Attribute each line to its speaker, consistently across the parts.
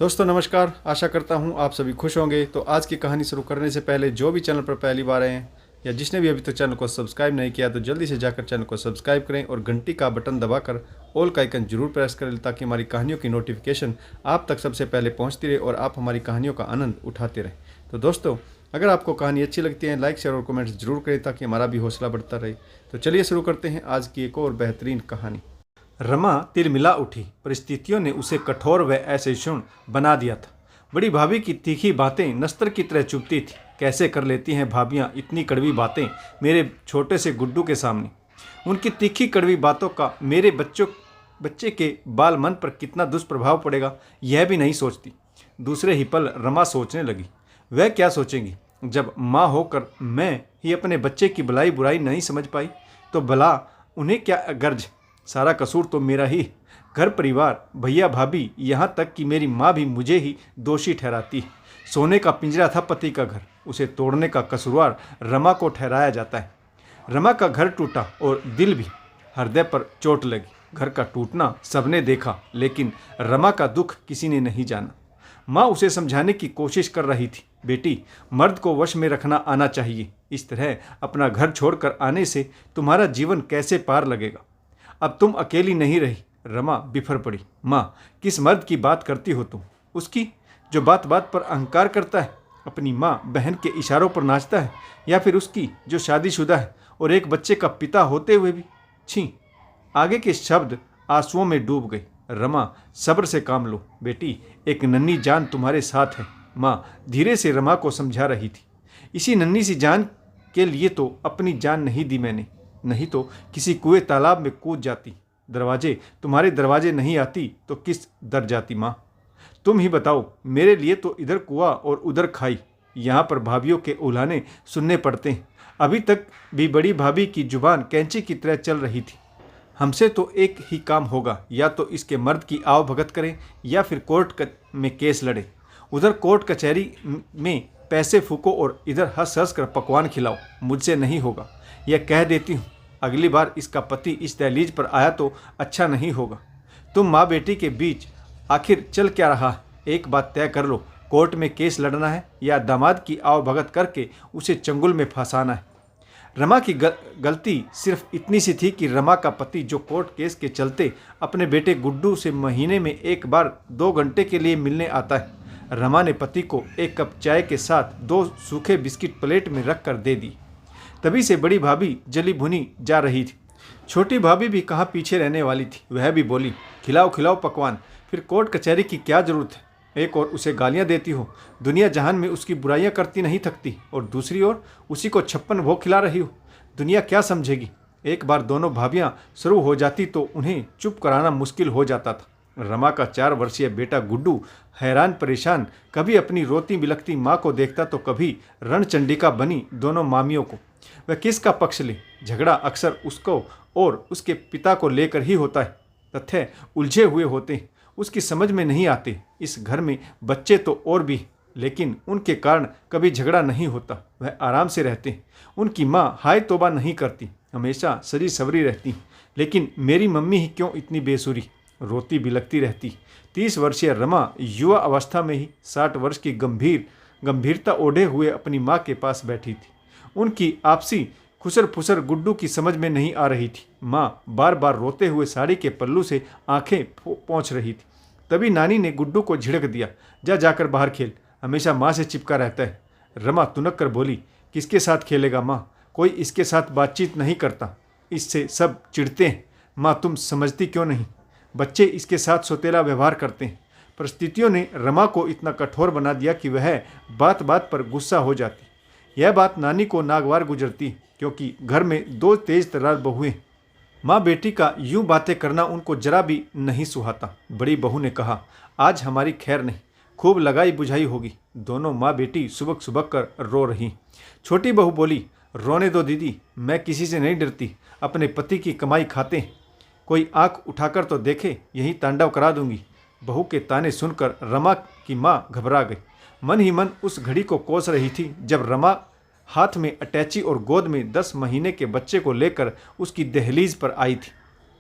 Speaker 1: दोस्तों नमस्कार। आशा करता हूँ आप सभी खुश होंगे। तो आज की कहानी शुरू करने से पहले जो भी चैनल पर पहली बार आए हैं या जिसने भी अभी तक चैनल को सब्सक्राइब नहीं किया तो जल्दी से जाकर चैनल को सब्सक्राइब करें और घंटी का बटन दबाकर ऑल का आइकन जरूर प्रेस करें ताकि हमारी कहानियों की नोटिफिकेशन आप तक सबसे पहले पहुँचती रहे और आप हमारी कहानियों का आनंद उठाते रहें। तो दोस्तों अगर आपको कहानी अच्छी लगती है लाइक शेयर और कमेंट्स जरूर करें ताकि हमारा भी हौसला बढ़ता रहे। तो चलिए शुरू करते हैं आज की एक और बेहतरीन कहानी। रमा तिलमिला उठी। परिस्थितियों ने उसे कठोर व असहिष्णु बना दिया था। बड़ी भाभी की तीखी बातें नस्तर की तरह चुभती थी। कैसे कर लेती हैं भाभियां इतनी कड़वी बातें मेरे छोटे से गुड्डू के सामने। उनकी तीखी कड़वी बातों का मेरे बच्चे के बाल मन पर कितना दुष्प्रभाव पड़ेगा यह भी नहीं सोचती। दूसरे ही पल रमा सोचने लगी, वह क्या सोचेंगी जब माँ होकर मैं ही अपने बच्चे की भलाई बुराई नहीं समझ पाई तो भला उन्हें क्या गर्ज। सारा कसूर तो मेरा ही। घर परिवार भैया भाभी यहाँ तक कि मेरी माँ भी मुझे ही दोषी ठहराती है। सोने का पिंजरा था पति का घर, उसे तोड़ने का कसूरवार रमा को ठहराया जाता है। रमा का घर टूटा और दिल भी, हृदय पर चोट लगी। घर का टूटना सबने देखा लेकिन रमा का दुख किसी ने नहीं जाना। माँ उसे समझाने की कोशिश कर रही थी, बेटी मर्द को वश में रखना आना चाहिए। इस तरह अपना घर छोड़कर आने से तुम्हारा जीवन कैसे पार लगेगा। अब तुम अकेली नहीं रही। रमा बिफर पड़ी। माँ किस मर्द की बात करती हो तुम? उसकी जो बात बात पर अहंकार करता है, अपनी माँ बहन के इशारों पर नाचता है, या फिर उसकी जो शादीशुदा है और एक बच्चे का पिता होते हुए भी? छी। आगे के शब्द आंसुओं में डूब गए। रमा सब्र से काम लो बेटी, एक नन्ही जान तुम्हारे साथ है। माँ धीरे से रमा को समझा रही थी। इसी नन्ही सी जान के लिए तो अपनी जान नहीं दी मैंने, नहीं तो किसी कुएं तालाब में कूद जाती। तुम्हारे दरवाजे नहीं आती तो किस दर जाती। माँ तुम ही बताओ, मेरे लिए तो इधर कुआं और उधर खाई। यहाँ पर भाभीियों के उलाहने सुनने पड़ते हैं। अभी तक भी बड़ी भाभी की जुबान कैंची की तरह चल रही थी। हमसे तो एक ही काम होगा, या तो इसके मर्द की आव भगत करें या फिर कोर्ट में केस लड़े। उधर कोर्ट कचहरी में पैसे फूको और इधर हंस हंस कर पकवान खिलाओ। मुझसे नहीं होगा, यह कह देती हूँ। अगली बार इसका पति इस दहलीज पर आया तो अच्छा नहीं होगा। तुम माँ बेटी के बीच आखिर चल क्या रहा है? एक बात तय कर लो, कोर्ट में केस लड़ना है या दामाद की आव भगत करके उसे चंगुल में फंसाना है। रमा की गलती सिर्फ इतनी सी थी कि रमा का पति जो कोर्ट केस के चलते अपने बेटे गुड्डू से महीने में एक बार 2 घंटे के लिए मिलने आता है। रमा ने पति को एक कप चाय के साथ 2 सूखे बिस्किट प्लेट में रख कर दे दी। तभी से बड़ी भाभी जली भुनी जा रही थी। छोटी भाभी भी कहाँ पीछे रहने वाली थी। वह भी बोली, खिलाओ खिलाओ पकवान, फिर कोर्ट कचहरी की क्या ज़रूरत है। एक और उसे गालियाँ देती हो, दुनिया जहान में उसकी बुराइयाँ करती नहीं थकती, और दूसरी ओर उसी को 56 भोग खिला रही हो। दुनिया क्या समझेगी। एक बार दोनों भाभियाँ शुरू हो जाती तो उन्हें चुप कराना मुश्किल हो जाता था। रमा का 4 वर्षीय बेटा गुड्डू हैरान परेशान कभी अपनी रोती बिलखती माँ को देखता तो कभी रणचंडिका बनी दोनों मामियों को। वह किसका पक्ष ले? झगड़ा अक्सर उसको और उसके पिता को लेकर ही होता है। तथ्य उलझे हुए होते हैं, उसकी समझ में नहीं आते। इस घर में बच्चे तो और भी, लेकिन उनके कारण कभी झगड़ा नहीं होता। वह आराम से रहते हैं। उनकी माँ हाय तौबा नहीं करती, हमेशा सजी सवरी रहती। लेकिन मेरी मम्मी ही क्यों इतनी बेसुरी, रोती बिलखती रहती। 30 वर्षीय रमा युवा अवस्था में ही 60 वर्ष की गंभीरता ओढ़े हुए अपनी माँ के पास बैठी थी। उनकी आपसी खुसर फुसर गुड्डू की समझ में नहीं आ रही थी। माँ बार बार रोते हुए साड़ी के पल्लू से आंखें पोंछ रही थी। तभी नानी ने गुड्डू को झिड़क दिया, जा जाकर बाहर खेल, हमेशा माँ से चिपका रहता है। रमा तुनक कर बोली, किसके साथ खेलेगा माँ? कोई इसके साथ बातचीत नहीं करता, इससे सब चिढ़ते हैं। माँ तुम समझती क्यों नहीं? बच्चे इसके साथ सौतेला व्यवहार करते हैं। परिस्थितियों ने रमा को इतना कठोर बना दिया कि वह बात बात पर गुस्सा हो जाती। यह बात नानी को नागवार गुजरती क्योंकि घर में 2 तेज तर्रार बहुएं। माँ बेटी का यूं बातें करना उनको जरा भी नहीं सुहाता। बड़ी बहू ने कहा, आज हमारी खैर नहीं, खूब लगाई बुझाई होगी। दोनों माँ बेटी सुबक सुबक कर रो रही। छोटी बहू बोली, रोने दो दीदी, मैं किसी से नहीं डरती, अपने पति की कमाई खाते हैं। कोई आंख उठाकर तो देखे, यही तांडव करा दूंगी। बहू के ताने सुनकर रमा की माँ घबरा गई। मन ही मन उस घड़ी को कोस रही थी जब रमा हाथ में अटैची और गोद में 10 महीने के बच्चे को लेकर उसकी दहलीज पर आई थी।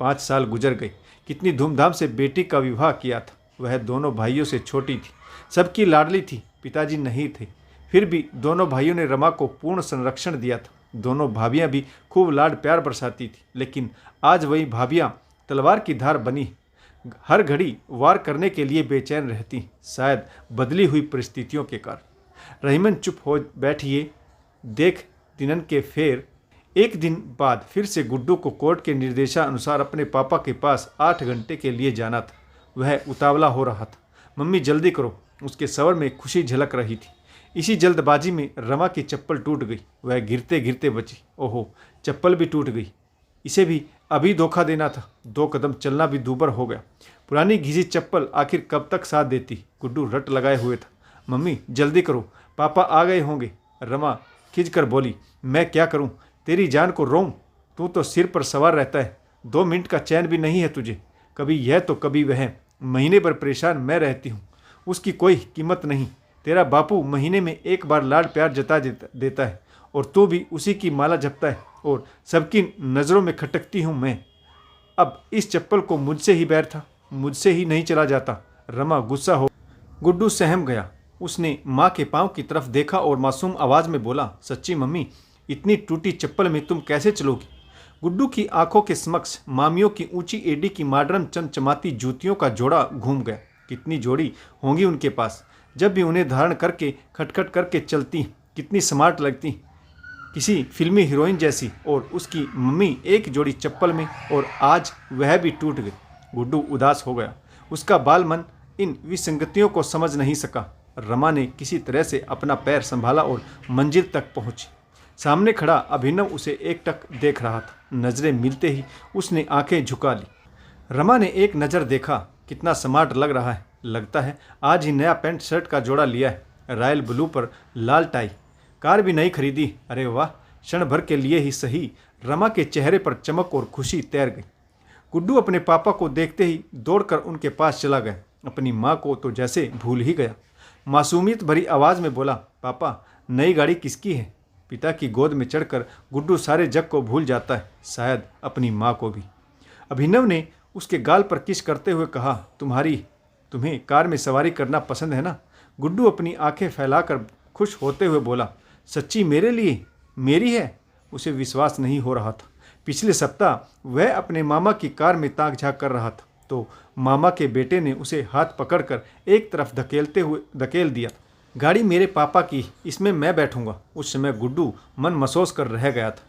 Speaker 1: 5 साल गुजर गए। कितनी धूमधाम से बेटी का विवाह किया था। वह दोनों भाइयों से छोटी थी, सबकी लाडली थी, पिताजी नहीं थे। फिर भी दोनों भाइयों ने रमा को पूर्ण संरक्षण दिया था। दोनों भाभियां भी खूब लाड प्यार बरसाती थी, लेकिन आज वही भाभियां तलवार की धार बनी, हर घड़ी वार करने के लिए बेचैन रहती, शायद बदली हुई परिस्थितियों के कारण। रहीमन चुप हो बैठिए, देख दिनन के फेर। एक दिन बाद फिर से गुड्डू को कोर्ट के निर्देशानुसार अपने पापा के पास 8 घंटे के लिए जाना था। वह उतावला हो रहा था। मम्मी जल्दी करो, उसके स्वर में खुशी झलक रही थी। इसी जल्दबाजी में रमा की चप्पल टूट गई। वह गिरते गिरते बची। ओहो, चप्पल भी टूट गई। इसे भी अभी धोखा देना था। 2 कदम चलना भी दूभर हो गया। पुरानी घिसी चप्पल आखिर कब तक साथ देती। गुड्डू रट लगाए हुए था। मम्मी जल्दी करो, पापा आ गए होंगे। रमा खिंचकर बोली, मैं क्या करूं, तेरी जान को रोऊं? तू तो सिर पर सवार रहता है, 2 मिनट का चैन भी नहीं है तुझे। कभी यह तो कभी वह, महीने भर परेशान मैं रहती हूँ, उसकी कोई कीमत नहीं। तेरा बापू महीने में 1 बार लाड प्यार जता देता है और तू भी उसी की माला जपता है और सबकी नज़रों में खटकती हूँ मैं। अब इस चप्पल को मुझसे ही बैर था, मुझसे ही नहीं चला जाता। रमा गुस्सा हो। गुड्डू सहम गया। उसने माँ के पाँव की तरफ देखा और मासूम आवाज़ में बोला, सच्ची मम्मी, इतनी टूटी चप्पल में तुम कैसे चलोगी? गुड्डू की आंखों के समक्ष मामियों की ऊंची एडी की मॉडर्न चमचमाती जूतियों का जोड़ा घूम गया। कितनी जोड़ी होंगी उनके पास, जब भी उन्हें धारण करके खटखट करके चलती, कितनी स्मार्ट लगती, किसी फिल्मी हीरोइन जैसी। और उसकी मम्मी एक जोड़ी चप्पल में, और आज वह भी टूट गई। गुड्डू उदास हो गया। उसका बाल मन इन विसंगतियों को समझ नहीं सका। रमा ने किसी तरह से अपना पैर संभाला और मंजिल तक पहुंची। सामने खड़ा अभिनव उसे एकटक देख रहा था। नजरें मिलते ही उसने आंखें झुका ली। रमा ने एक नज़र देखा, कितना स्मार्ट लग रहा है। लगता है आज ही नया पैंट शर्ट का जोड़ा लिया है, रॉयल ब्लू पर लाल टाई। कार भी नई खरीदी। अरे वाह, क्षण भर के लिए ही सही रमा के चेहरे पर चमक और खुशी तैर गई। गुड्डू अपने पापा को देखते ही दौड़कर उनके पास चला गया। अपनी माँ को तो जैसे भूल ही गया। मासूमियत भरी आवाज़ में बोला, पापा नई गाड़ी किसकी है? पिता की गोद में चढ़कर गुड्डू सारे जग को भूल जाता है, शायद अपनी माँ को भी। अभिनव ने उसके गाल पर किस करते हुए कहा, तुम्हें कार में सवारी करना पसंद है ना? गुड्डू अपनी आंखें फैलाकर खुश होते हुए बोला, सच्ची मेरे लिए? मेरी है? उसे विश्वास नहीं हो रहा था। पिछले सप्ताह वह अपने मामा की कार में ताक झाँक कर रहा था तो मामा के बेटे ने उसे हाथ पकड़कर एक तरफ धकेल दिया। गाड़ी मेरे पापा की, इसमें मैं बैठूंगा। उस समय गुड्डू मन मसोस कर रह गया था।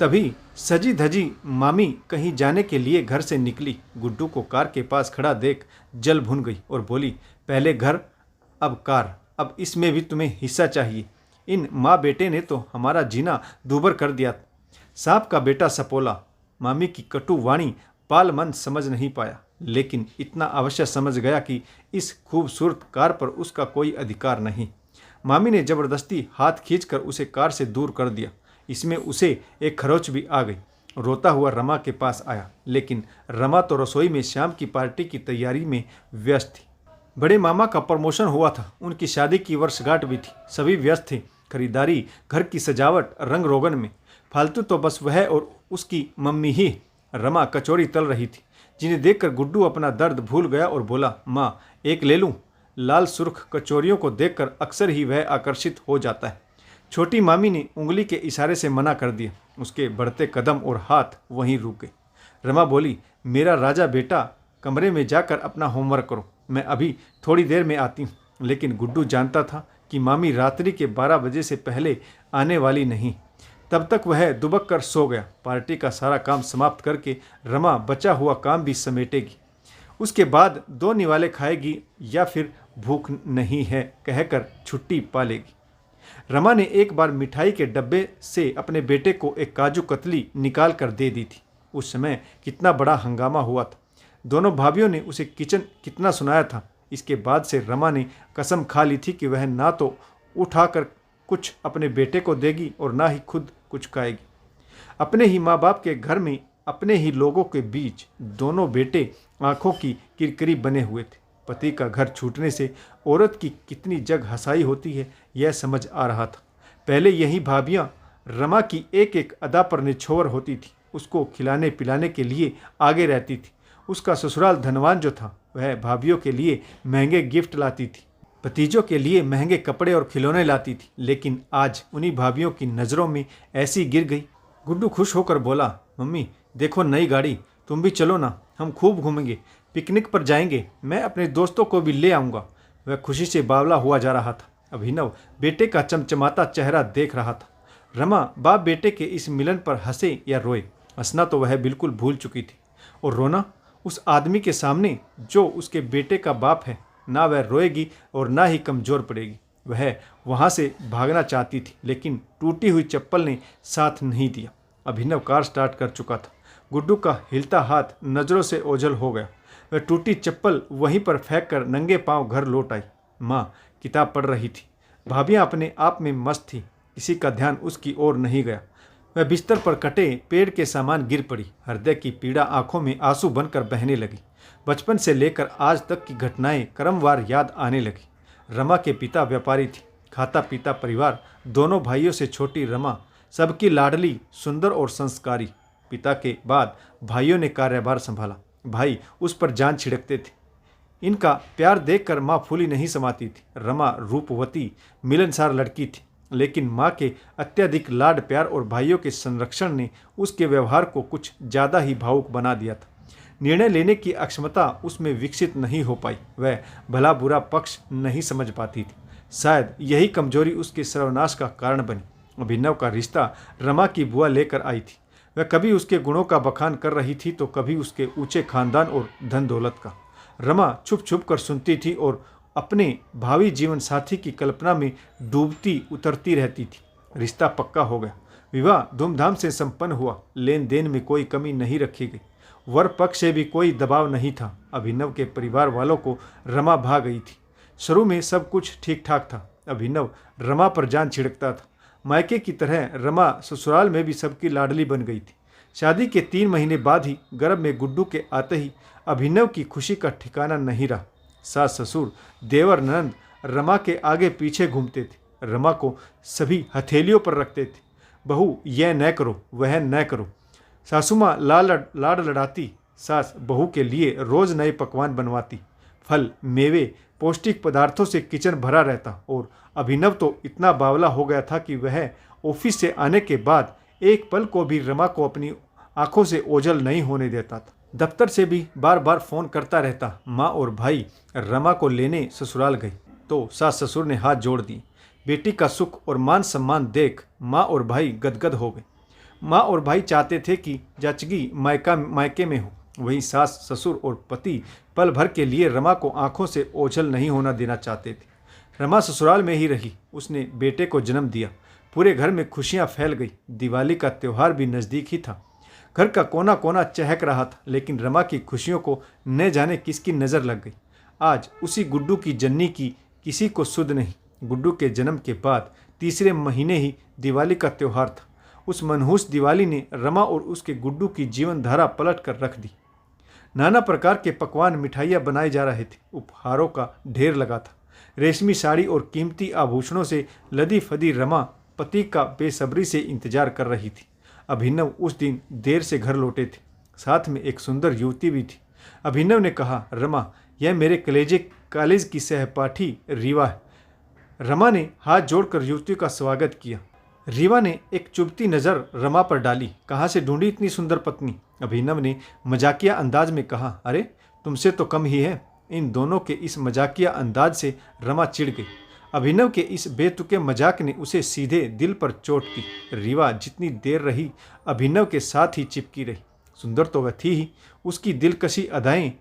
Speaker 1: तभी सजी धजी मामी कहीं जाने के लिए घर से निकली। गुड्डू को कार के पास खड़ा देख जल भुन गई और बोली, पहले घर अब कार, अब इसमें भी तुम्हें हिस्सा चाहिए। इन माँ बेटे ने तो हमारा जीना दूभर कर दिया। सांप का बेटा सपोला। मामी की कटु वाणी बाल मन समझ नहीं पाया, लेकिन इतना अवश्य समझ गया कि इस खूबसूरत कार पर उसका कोई अधिकार नहीं। मामी ने जबरदस्ती हाथ खींचकर उसे कार से दूर कर दिया। इसमें उसे एक खरोच भी आ गई। रोता हुआ रमा के पास आया, लेकिन रमा तो रसोई में शाम की पार्टी की तैयारी में व्यस्त थी। बड़े मामा का प्रमोशन हुआ था, उनकी शादी की वर्षगांठ भी थी। सभी व्यस्त थे, खरीदारी, घर की सजावट, रंग रोगन में। फालतू तो बस वह और उसकी मम्मी ही। रमा कचौरी तल रही थी, जिन्हें देखकर गुड्डू अपना दर्द भूल गया और बोला, माँ एक ले लूँ? लाल सुर्ख कचौरियों को देखकर अक्सर ही वह आकर्षित हो जाता है। छोटी मामी ने उंगली के इशारे से मना कर दिया। उसके बढ़ते कदम और हाथ वहीं रुक गए। रमा बोली, मेरा राजा बेटा, कमरे में जाकर अपना होमवर्क करो, मैं अभी थोड़ी देर में आती हूँ। लेकिन गुड्डू जानता था कि मामी रात्रि के 12 बजे से पहले आने वाली नहीं। तब तक वह दुबक कर सो गया। पार्टी का सारा काम समाप्त करके रमा बचा हुआ काम भी समेटेगी। उसके बाद 2 निवाले खाएगी या फिर भूख नहीं है कहकर छुट्टी पा लेगी। रमा ने एक बार मिठाई के डब्बे से अपने बेटे को एक काजू कतली निकाल कर दे दी थी। उस समय कितना बड़ा हंगामा हुआ था। दोनों भाभियों ने उसे कितना सुनाया था। इसके बाद से रमा ने कसम खा ली थी कि वह ना तो उठाकर कुछ अपने बेटे को देगी और ना ही खुद कुछ खाएगी। अपने ही माँ बाप के घर में, अपने ही लोगों के बीच दोनों बेटे आंखों की किरकिरी बने हुए थे। पति का घर छूटने से औरत की कितनी जग हंसाई होती है, यह समझ आ रहा था। पहले यही भाभियाँ रमा की एक एक अदा पर निछोवर होती थी, उसको खिलाने पिलाने के लिए आगे रहती थी उसका ससुराल धनवान जो था वह भाभीियों के लिए महंगे गिफ्ट लाती थी, भतीजों के लिए महंगे कपड़े और खिलौने लाती थी, लेकिन आज उन्हीं भाभीियों की नज़रों में ऐसी गिर गई। गुड्डू खुश होकर बोला, मम्मी देखो नई गाड़ी, तुम भी चलो ना, हम खूब घूमेंगे, पिकनिक पर जाएंगे, मैं अपने दोस्तों को भी ले आऊँगा। वह खुशी से बावला हुआ जा रहा था। अभिनव बेटे का चमचमाता चेहरा देख रहा था। रमा बाप बेटे के इस मिलन पर हंसे या रोए, हंसना तो वह बिल्कुल भूल चुकी थी, और रोना उस आदमी के सामने जो उसके बेटे का बाप है, ना वह रोएगी और ना ही कमज़ोर पड़ेगी। वह वहाँ से भागना चाहती थी, लेकिन टूटी हुई चप्पल ने साथ नहीं दिया। अभिनव कार स्टार्ट कर चुका था। गुड्डू का हिलता हाथ नज़रों से ओझल हो गया। वह टूटी चप्पल वहीं पर फेंक कर नंगे पांव घर लौट आई। माँ किताब पढ़ रही थी। भाभियाँ अपने आप में मस्त थी, किसी का ध्यान उसकी ओर नहीं गया। वह बिस्तर पर कटे पेड़ के सामान गिर पड़ी। हृदय की पीड़ा आंखों में आंसू बनकर बहने लगी। बचपन से लेकर आज तक की घटनाएं क्रमवार याद आने लगी। रमा के पिता व्यापारी थे, खाता पीता परिवार, दोनों भाइयों से छोटी रमा सबकी लाडली, सुंदर और संस्कारी। पिता के बाद भाइयों ने कार्यभार संभाला। भाई उस पर जान छिड़कते थे। इनका प्यार देखकर माँ फूली नहीं समाती थी। रमा रूपवती मिलनसार लड़की थी, लेकिन माँ के अत्यधिक लाड प्यार और भाइयों के संरक्षण ने उसके व्यवहार को कुछ ज़्यादा ही भावुक बना दिया था। निर्णय लेने की अक्षमता उसमें विकसित नहीं हो पाई। वह भला बुरा पक्ष नहीं समझ पाती थी। शायद यही कमजोरी उसके सर्वनाश का कारण बनी। अभिनव का रिश्ता रमा की बुआ लेकर आई थी। वह कभी उसके गुणों का बखान कर रही थी तो कभी उसके ऊंचे खानदान और धन दौलत का। रमा छुप छुप कर सुनती थी और अपने भावी जीवन साथी की कल्पना में डूबती उतरती रहती थी। रिश्ता पक्का हो गया। विवाह धूमधाम से संपन्न हुआ। लेन देन में कोई कमी नहीं रखी गई। वर पक्ष से भी कोई दबाव नहीं था। अभिनव के परिवार वालों को रमा भा गई थी। शुरू में सब कुछ ठीक ठाक था। अभिनव रमा पर जान छिड़कता था। मायके की तरह रमा ससुराल में भी सबकी लाडली बन गई थी। शादी के 3 महीने बाद ही गर्भ में गुड्डू के आते ही अभिनव की खुशी का ठिकाना नहीं रहा। सास ससुर देवर ननद रमा के आगे पीछे घूमते थे। रमा को सभी हथेलियों पर रखते थे। बहू यह न करो, वह न करो। सासुमाँ लाड लड़ाती। सास बहू के लिए रोज नए पकवान बनवाती। फल मेवे पौष्टिक पदार्थों से किचन भरा रहता। और अभिनव तो इतना बावला हो गया था कि वह ऑफिस से आने के बाद एक पल को भी रमा को अपनी आंखों से ओझल नहीं होने देता था। दफ्तर से भी बार बार फोन करता रहता। माँ और भाई रमा को लेने ससुराल गई तो सास ससुर ने हाथ जोड़ दी। बेटी का सुख और मान सम्मान देख माँ और भाई गदगद हो गए। माँ और भाई चाहते थे कि जचगी मायके में हो। वहीं सास ससुर और पति पल भर के लिए रमा को आंखों से ओझल नहीं होना देना चाहते थे। रमा ससुराल में ही रही। उसने बेटे को जन्म दिया। पूरे घर में खुशियां फैल गई। दिवाली का त्यौहार भी नज़दीक ही था। घर का कोना कोना चहक रहा था, लेकिन रमा की खुशियों को न जाने किसकी नज़र लग गई। आज उसी गुड्डू की जन्नी की किसी को सुध नहीं। गुड्डू के जन्म के बाद तीसरे महीने ही दिवाली का त्यौहार था। उस मनहूस दिवाली ने रमा और उसके गुड्डू की जीवन धारा पलट कर रख दी। नाना प्रकार के पकवान मिठाइयाँ बनाए जा रहे थे। उपहारों का ढेर लगा था। रेशमी साड़ी और कीमती आभूषणों से लदी फदी रमा पति का बेसब्री से इंतजार कर रही थी। अभिनव उस दिन देर से घर लौटे थे। साथ में एक सुंदर युवती भी थी। अभिनव ने कहा, रमा यह मेरे कॉलेज की सहपाठी रीवा है। रमा ने हाथ जोड़कर युवती का स्वागत किया। रीवा ने एक चुभती नज़र रमा पर डाली। कहाँ से ढूंढी इतनी सुंदर पत्नी? अभिनव ने मजाकिया अंदाज में कहा, अरे तुमसे तो कम ही है। इन दोनों के इस मजाकिया अंदाज से रमा चिढ़ गई। अभिनव के इस बेतुके मजाक ने उसे सीधे दिल पर चोट की। रीवा जितनी देर रही अभिनव के साथ ही चिपकी रही। सुंदर तो वह थी ही, उसकी दिलकशी अदाएं,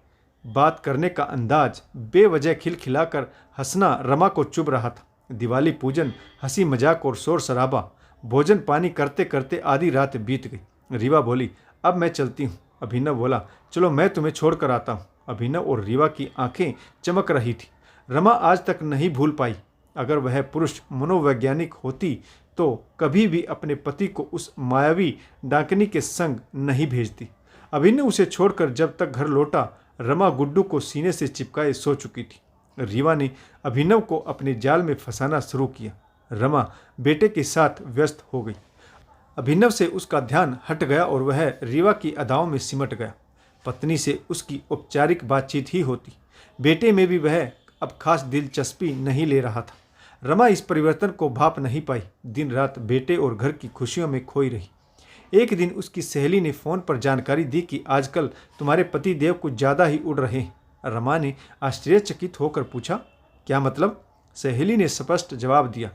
Speaker 1: बात करने का अंदाज, बेवजह खिलखिलाकर हंसना रमा को चुभ रहा था। दिवाली पूजन, हंसी मजाक और शोर शराबा, भोजन पानी करते करते आधी रात बीत गई। रीवा बोली, अब मैं चलती हूँ। अभिनव बोला, चलो मैं तुम्हें छोड़ कर आता हूँ। अभिनव और रीवा की आंखें चमक रही थी। रमा आज तक नहीं भूल पाई। अगर वह पुरुष मनोवैज्ञानिक होती तो कभी भी अपने पति को उस मायावी डाकनी के संग नहीं भेजती। अभिनव उसे छोड़कर जब तक घर लौटा, रमा गुड्डू को सीने से चिपकाए सो चुकी थी। रीवा ने अभिनव को अपने जाल में फंसाना शुरू किया। रमा बेटे के साथ व्यस्त हो गई। अभिनव से उसका ध्यान हट गया और वह रीवा की अदाओं में सिमट गया। पत्नी से उसकी औपचारिक बातचीत ही होती। बेटे में भी वह अब खास दिलचस्पी नहीं ले रहा था। रमा इस परिवर्तन को भाप नहीं पाई, दिन रात बेटे और घर की खुशियों में खोई रही। एक दिन उसकी सहेली ने फ़ोन पर जानकारी दी कि आजकल तुम्हारे पति देव कुछ ज़्यादा ही उड़ रहे हैं। रमा ने आश्चर्यचकित होकर पूछा, क्या मतलब? सहेली ने स्पष्ट जवाब दिया,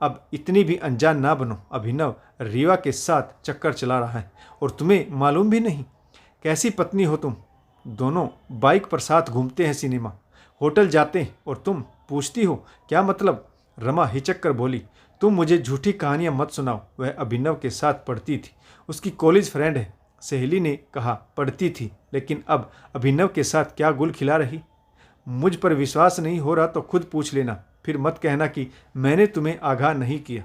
Speaker 1: अब इतनी भी अनजान ना बनो, अभिनव रीवा के साथ चक्कर चला रहा है और तुम्हें मालूम भी नहीं। कैसी पत्नी हो तुम? दोनों बाइक पर साथ घूमते हैं, सिनेमा, होटल जाते हैं और तुम पूछती हो क्या मतलब? रमा हिचक कर बोली, तुम मुझे झूठी कहानियां मत सुनाओ। वह अभिनव के साथ पढ़ती थी, उसकी कॉलेज फ्रेंड है। सहेली ने कहा, पढ़ती थी, लेकिन अब अभिनव के साथ क्या गुल खिला रही? मुझ पर विश्वास नहीं हो रहा तो खुद पूछ लेना, फिर मत कहना कि मैंने तुम्हें आगाह नहीं किया।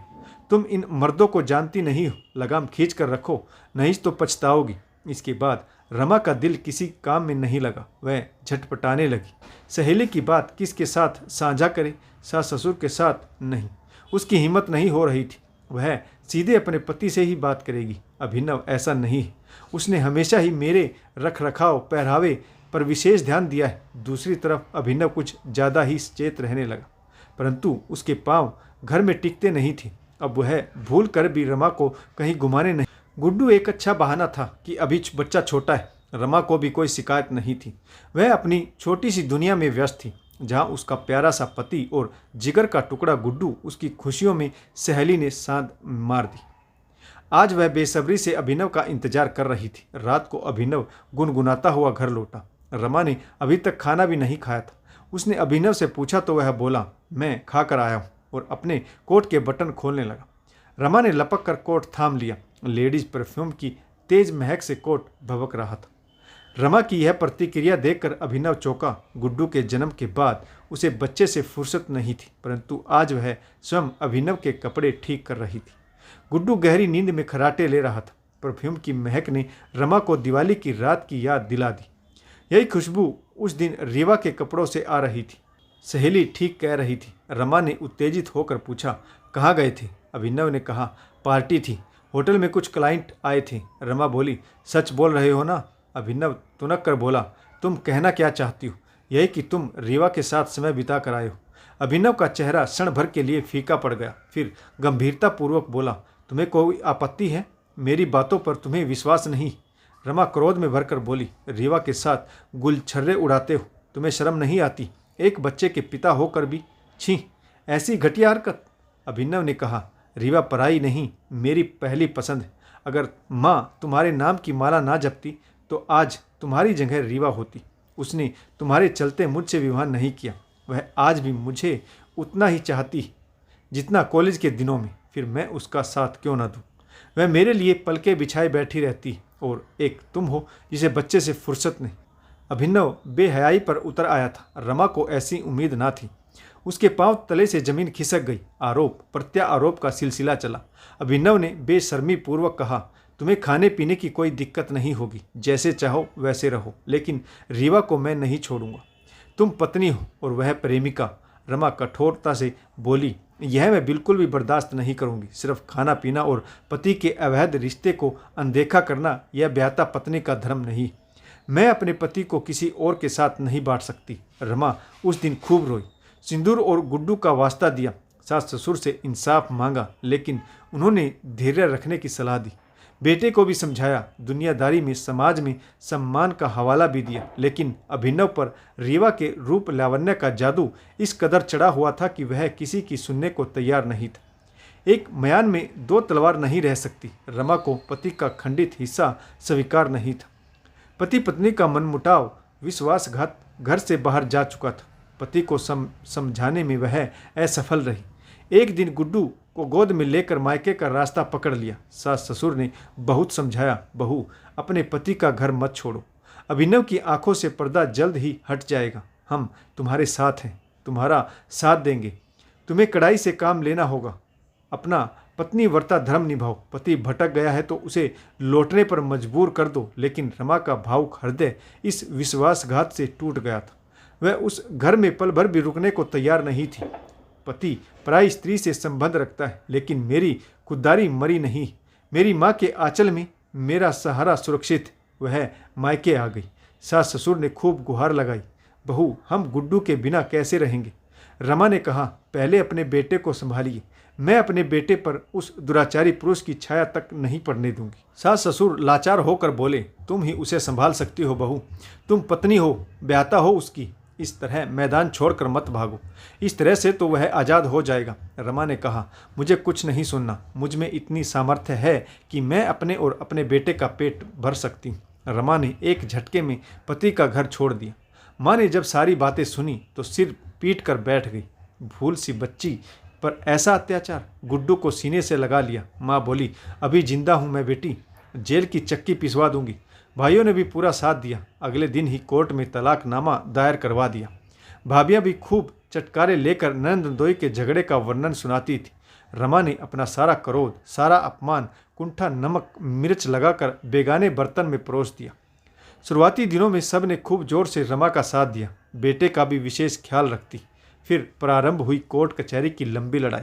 Speaker 1: तुम इन मर्दों को जानती नहीं हो, लगाम खींच कर रखो, नहीं तो पछताओगी। इसके बाद रमा का दिल किसी काम में नहीं लगा, वह झटपटाने लगी। सहेली की बात किसके साथ साझा करे? सास ससुर के साथ नहीं, उसकी हिम्मत नहीं हो रही थी। वह सीधे अपने पति से ही बात करेगी। अभिनव ऐसा नहीं है, उसने हमेशा ही मेरे रख रखाव पहरावे पर विशेष ध्यान दिया है। दूसरी तरफ अभिनव कुछ ज़्यादा ही सचेत रहने लगा, परंतु उसके पांव घर में टिकते नहीं थे। अब वह भूल कर भी रमा को कहीं घुमाने नहीं। गुड्डू एक अच्छा बहाना था कि अभी बच्चा छोटा है। रमा को भी कोई शिकायत नहीं थी, वह अपनी छोटी सी दुनिया में व्यस्त थी, जहां उसका प्यारा सा पति और जिगर का टुकड़ा गुड्डू उसकी खुशियों में सहेली ने साँध मार दी। आज वह बेसब्री से अभिनव का इंतजार कर रही थी। रात को अभिनव गुनगुनाता हुआ घर लौटा। रमा ने अभी तक खाना भी नहीं खाया था। उसने अभिनव से पूछा तो वह बोला, मैं खा कर आया हूँ, और अपने कोट के बटन खोलने लगा। रमा ने लपक कर कोट थाम लिया। लेडीज परफ्यूम की तेज महक से कोट भभक रहा था। रमा की यह प्रतिक्रिया देखकर अभिनव चौंका। गुड्डू के जन्म के बाद उसे बच्चे से फुर्सत नहीं थी, परंतु आज वह स्वयं अभिनव के कपड़े ठीक कर रही थी। गुड्डू गहरी नींद में खराटे ले रहा था। परफ्यूम की महक ने रमा को दिवाली की रात की याद दिला दी। यही खुशबू उस दिन रीवा के कपड़ों से आ रही थी। सहेली ठीक कह रही थी। रमा ने उत्तेजित होकर पूछा, कहाँ गए थे? अभिनव ने कहा, पार्टी थी, होटल में कुछ क्लाइंट आए थे। रमा बोली, सच बोल रहे हो ना? अभिनव तुनक कर बोला, तुम कहना क्या चाहती हो? यही कि तुम रीवा के साथ समय बिता कर आए हो। अभिनव का चेहरा क्षण भर के लिए फीका पड़ गया, फिर गंभीरतापूर्वक बोला, तुम्हें कोई आपत्ति है? मेरी बातों पर तुम्हें विश्वास नहीं? रमा क्रोध में भरकर बोली, रीवा के साथ गुलछर्रे उड़ाते हो, तुम्हें शर्म नहीं आती? एक बच्चे के पिता होकर भी, छी, ऐसी घटिया हरकत। अभिनव ने कहा, रीवा पराई नहीं, मेरी पहली पसंद है। अगर माँ तुम्हारे नाम की माला ना जपती तो आज तुम्हारी जगह रीवा होती। उसने तुम्हारे चलते मुझसे विवाह नहीं किया। वह आज भी मुझे उतना ही चाहती जितना कॉलेज के दिनों में, फिर मैं उसका साथ क्यों ना दूँ? वह मेरे लिए पलके बिछाए बैठी रहती, और एक तुम हो जिसे बच्चे से फुर्सत नहीं। अभिनव बेहयाई पर उतर आया था। रमा को ऐसी उम्मीद ना थी। उसके पांव तले से जमीन खिसक गई। आरोप प्रत्यारोप का सिलसिला चला। अभिनव ने बेशर्मी पूर्वक कहा, तुम्हें खाने पीने की कोई दिक्कत नहीं होगी, जैसे चाहो वैसे रहो, लेकिन रीवा को मैं नहीं छोड़ूंगा। तुम पत्नी हो और वह प्रेमिका। रमा कठोरता से बोली, यह मैं बिल्कुल भी बर्दाश्त नहीं करूंगी। सिर्फ खाना पीना और पति के अवैध रिश्ते को अनदेखा करना यह ब्याहता पत्नी का धर्म नहीं। मैं अपने पति को किसी और के साथ नहीं बांट सकती। रमा उस दिन खूब रोई, सिंदूर और गुड्डू का वास्ता दिया, सास ससुर से इंसाफ मांगा, लेकिन उन्होंने धैर्य रखने की सलाह दी। बेटे को भी समझाया, दुनियादारी में, समाज में सम्मान का हवाला भी दिया, लेकिन अभिनव पर रीवा के रूप लावण्य का जादू इस कदर चढ़ा हुआ था कि वह किसी की सुनने को तैयार नहीं था। एक म्यान में दो तलवार नहीं रह सकती। रमा को पति का खंडित हिस्सा स्वीकार नहीं था। पति पत्नी का मनमुटाव, विश्वासघात घर से बाहर जा चुका था। पति को समझाने में वह असफल रही। एक दिन गुड्डू को गोद में लेकर मायके का रास्ता पकड़ लिया। सास ससुर ने बहुत समझाया, बहू अपने पति का घर मत छोड़ो। अभिनव की आंखों से पर्दा जल्द ही हट जाएगा। हम तुम्हारे साथ हैं, तुम्हारा साथ देंगे। तुम्हें कड़ाई से काम लेना होगा। अपना पत्नी व्रता धर्म निभाओ। पति भटक गया है तो उसे लौटने पर मजबूर कर दो। लेकिन रमा का भावुक हृदय इस विश्वासघात से टूट गया था। वह उस घर में पल भर भी रुकने को तैयार नहीं थी। पति पराई स्त्री से संबंध रखता है, लेकिन मेरी खुददारी मरी नहीं। मेरी माँ के आंचल में मेरा सहारा सुरक्षित। वह मायके आ गई। सास ससुर ने खूब गुहार लगाई, बहू हम गुड्डू के बिना कैसे रहेंगे। रमा ने कहा, पहले अपने बेटे को संभालिए, मैं अपने बेटे पर उस दुराचारी पुरुष की छाया तक नहीं पड़ने दूंगी। सास ससुर लाचार होकर बोले, तुम ही उसे संभाल सकती हो बहू, तुम पत्नी हो, ब्याता हो उसकी, इस तरह मैदान छोड़कर मत भागो, इस तरह से तो वह आज़ाद हो जाएगा। रमा ने कहा, मुझे कुछ नहीं सुनना, मुझ में इतनी सामर्थ्य है कि मैं अपने और अपने बेटे का पेट भर सकती हूँ। रमा ने एक झटके में पति का घर छोड़ दिया। माँ ने जब सारी बातें सुनी तो सिर पीट कर बैठ गई। भूल सी बच्ची पर ऐसा अत्याचार, गुड्डू को सीने से लगा लिया। माँ बोली, अभी जिंदा हूँ मैं बेटी, जेल की चक्की पिसवा दूंगी। भाइयों ने भी पूरा साथ दिया। अगले दिन ही कोर्ट में तलाकनामा दायर करवा दिया। भाभियाँ भी खूब चटकारे लेकर नंद दोई के झगड़े का वर्णन सुनाती थी। रमा ने अपना सारा क्रोध, सारा अपमान कुंठा नमक मिर्च लगाकर बेगाने बर्तन में परोस दिया। शुरुआती दिनों में सब ने खूब जोर से रमा का साथ दिया, बेटे का भी विशेष ख्याल रखती। फिर प्रारंभ हुई कोर्ट कचहरी की लंबी लड़ाई।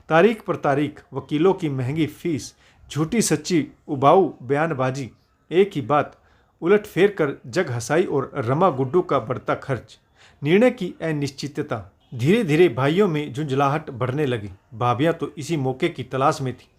Speaker 1: तारीख पर तारीख, वकीलों की महंगी फीस, झूठी सच्ची उबाऊ बयानबाजी, एक ही बात उलट फेर कर जग हंसाई और रमा गुड्डू का बढ़ता खर्च, निर्णय की अनिश्चितता। धीरे धीरे भाइयों में झुंझलाहट बढ़ने लगी। भाभियाँ तो इसी मौके की तलाश में थी।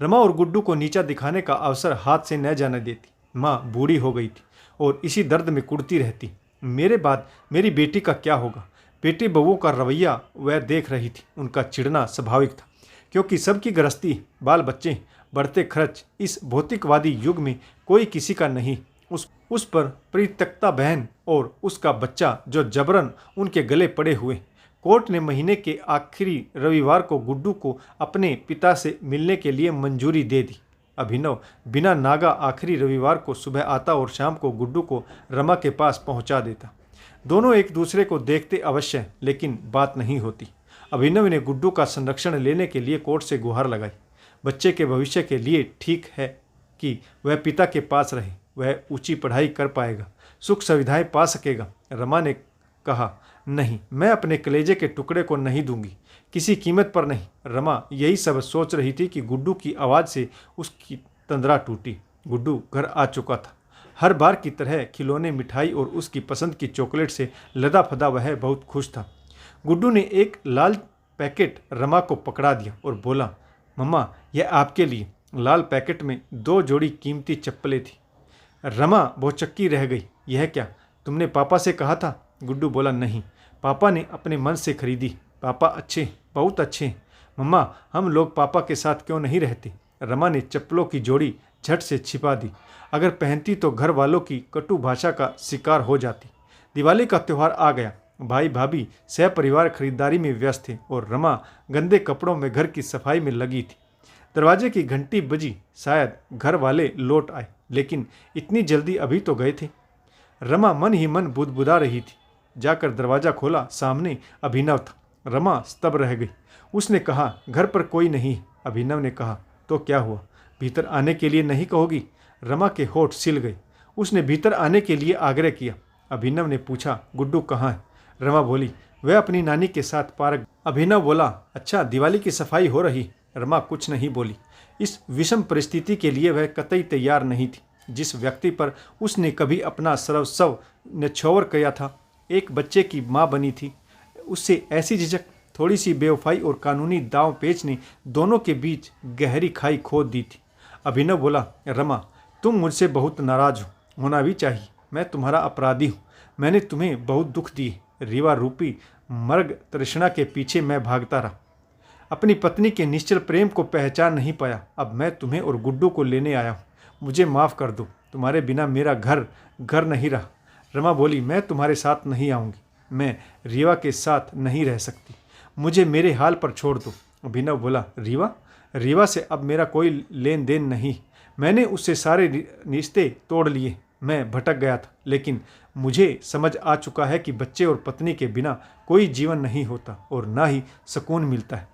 Speaker 1: रमा और गुड्डू को नीचा दिखाने का अवसर हाथ से न जाने देती। माँ बूढ़ी हो गई थी और इसी दर्द में कुढ़ती रहती, मेरे बाद मेरी बेटी का क्या होगा। बेटी बहू का रवैया वह देख रही थी। उनका चिढ़ना स्वाभाविक था, क्योंकि सबकी गृहस्थी, बाल बच्चे, बढ़ते खर्च, इस भौतिकवादी युग में कोई किसी का नहीं। उस पर परित्यक्ता बहन और उसका बच्चा जो जबरन उनके गले पड़े हुए। कोर्ट ने महीने के आखिरी रविवार को गुड्डू को अपने पिता से मिलने के लिए मंजूरी दे दी। अभिनव बिना नागा आखिरी रविवार को सुबह आता और शाम को गुड्डू को रमा के पास पहुंचा देता। दोनों एक दूसरे को देखते अवश्य, लेकिन बात नहीं होती। अभिनव ने गुड्डू का संरक्षण लेने के लिए कोर्ट से गुहार लगाई। बच्चे के भविष्य के लिए ठीक है कि वह पिता के पास रहे, वह ऊंची पढ़ाई कर पाएगा, सुख सुविधाएं पा सकेगा। रमा ने कहा, नहीं, मैं अपने कलेजे के टुकड़े को नहीं दूंगी, किसी कीमत पर नहीं। रमा यही सब सोच रही थी कि गुड्डू की आवाज़ से उसकी तंद्रा टूटी। गुड्डू घर आ चुका था। हर बार की तरह खिलौने, मिठाई और उसकी पसंद की चॉकलेट से लदा फदा वह बहुत खुश था। गुड्डू ने एक लाल पैकेट रमा को पकड़ा दिया और बोला, मम्मा यह आपके लिए। लाल पैकेट में 2 जोड़ी कीमती चप्पलें थी। रमा भौचक्की रह गई, यह क्या, तुमने पापा से कहा था? गुड्डू बोला, नहीं, पापा ने अपने मन से खरीदी। पापा अच्छे, बहुत अच्छे। मम्मा हम लोग पापा के साथ क्यों नहीं रहते? रमा ने चप्पलों की जोड़ी झट से छिपा दी। अगर पहनती तो घर वालों की कटु भाषा का शिकार हो जाती। दिवाली का त्यौहार आ गया। भाई भाभी सह परिवार खरीदारी में व्यस्त थे और रमा गंदे कपड़ों में घर की सफाई में लगी थी। दरवाजे की घंटी बजी, शायद घर वाले लौट आए, लेकिन इतनी जल्दी अभी तो गए थे। रमा मन ही मन बुदबुदा रही थी। जाकर दरवाज़ा खोला, सामने अभिनव था। रमा स्तब्ध रह गई। उसने कहा, घर पर कोई नहीं। अभिनव ने कहा, तो क्या हुआ, भीतर आने के लिए नहीं कहोगी? रमा के होठ सिल गए। उसने भीतर आने के लिए आग्रह किया। अभिनव ने पूछा, गुड्डू कहाँ है? रमा बोली, वह अपनी नानी के साथ पार्क। अभिनव बोला, अच्छा, दिवाली की सफाई हो रही? रमा कुछ नहीं बोली। इस विषम परिस्थिति के लिए वह कतई तैयार नहीं थी। जिस व्यक्ति पर उसने कभी अपना सर्वस्व न्यछोवर किया था, एक बच्चे की माँ बनी थी, उससे ऐसी झिझक, थोड़ी सी बेवफाई और कानूनी दांव पेच ने दोनों के बीच गहरी खाई खोद दी थी। अभिनव बोला, रमा तुम मुझसे बहुत नाराज हो, होना भी चाहिए। मैं तुम्हारा अपराधी हूँ, मैंने तुम्हें बहुत दुख दिए। रीवा रूपी मर्ग तृष्णा के पीछे मैं भागता रहा, अपनी पत्नी के निश्चल प्रेम को पहचान नहीं पाया। अब मैं तुम्हें और गुड्डू को लेने आया हूँ, मुझे माफ़ कर दो। तुम्हारे बिना मेरा घर नहीं रहा। रमा बोली, मैं तुम्हारे साथ नहीं आऊँगी, मैं रीवा के साथ नहीं रह सकती, मुझे मेरे हाल पर छोड़ दो। अभिनव बोला, रीवा से अब मेरा कोई लेन देन नहीं, मैंने उससे सारे रिश्ते तोड़ लिए। मैं भटक गया था, लेकिन मुझे समझ आ चुका है कि बच्चे और पत्नी के बिना कोई जीवन नहीं होता और ना ही सुकून मिलता है।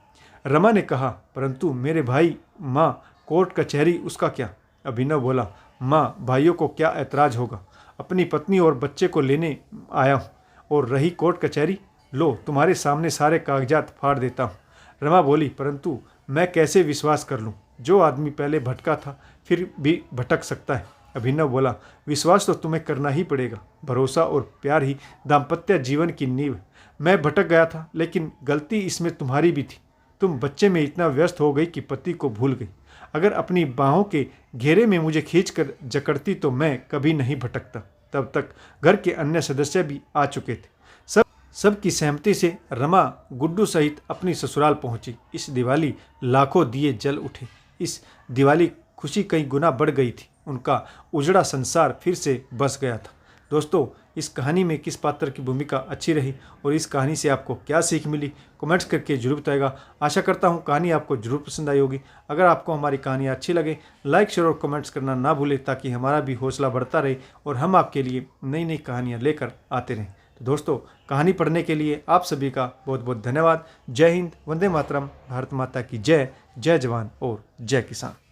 Speaker 1: रमा ने कहा, परंतु मेरे भाई, माँ, कोर्ट कचहरी, उसका क्या? अभिनव बोला, माँ, भाइयों को क्या ऐतराज़ होगा, अपनी पत्नी और बच्चे को लेने आया हूँ। और रही कोर्ट कचहरी, लो तुम्हारे सामने सारे कागजात फाड़ देता हूँ। रमा बोली, परंतु मैं कैसे विश्वास कर लूँ? जो आदमी पहले भटका था फिर भी भटक सकता है। अभिनव बोला, विश्वास तो तुम्हें करना ही पड़ेगा। भरोसा और प्यार ही दाम्पत्य जीवन की नींव है। मैं भटक गया था, लेकिन गलती इसमें तुम्हारी भी थी। तुम बच्चे में इतना व्यस्त हो गई कि पति को भूल गई। अगर अपनी बाहों के घेरे में मुझे खींचकर जकड़ती तो मैं कभी नहीं भटकता। तब तक घर के अन्य सदस्य भी आ चुके थे। सबकी सहमति से रमा गुड्डू सहित अपनी ससुराल पहुंची। इस दिवाली लाखों दिए जल उठे। इस दिवाली खुशी कई गुना बढ़ गई थी। उनका उजड़ा संसार फिर से बस गया था। दोस्तों, इस कहानी में किस पात्र की भूमिका अच्छी रही और इस कहानी से आपको क्या सीख मिली, कमेंट्स करके जरूर बताएगा। आशा करता हूँ कहानी आपको जरूर पसंद आई होगी। अगर आपको हमारी कहानियाँ अच्छी लगे, लाइक शेयर और कमेंट्स करना ना भूलें, ताकि हमारा भी हौसला बढ़ता रहे और हम आपके लिए नई नई कहानियाँ लेकर आते रहें। तो दोस्तों, कहानी पढ़ने के लिए आप सभी का बहुत बहुत धन्यवाद। जय हिंद, वंदे मातरम, भारत माता की जय। जय जवान और जय किसान।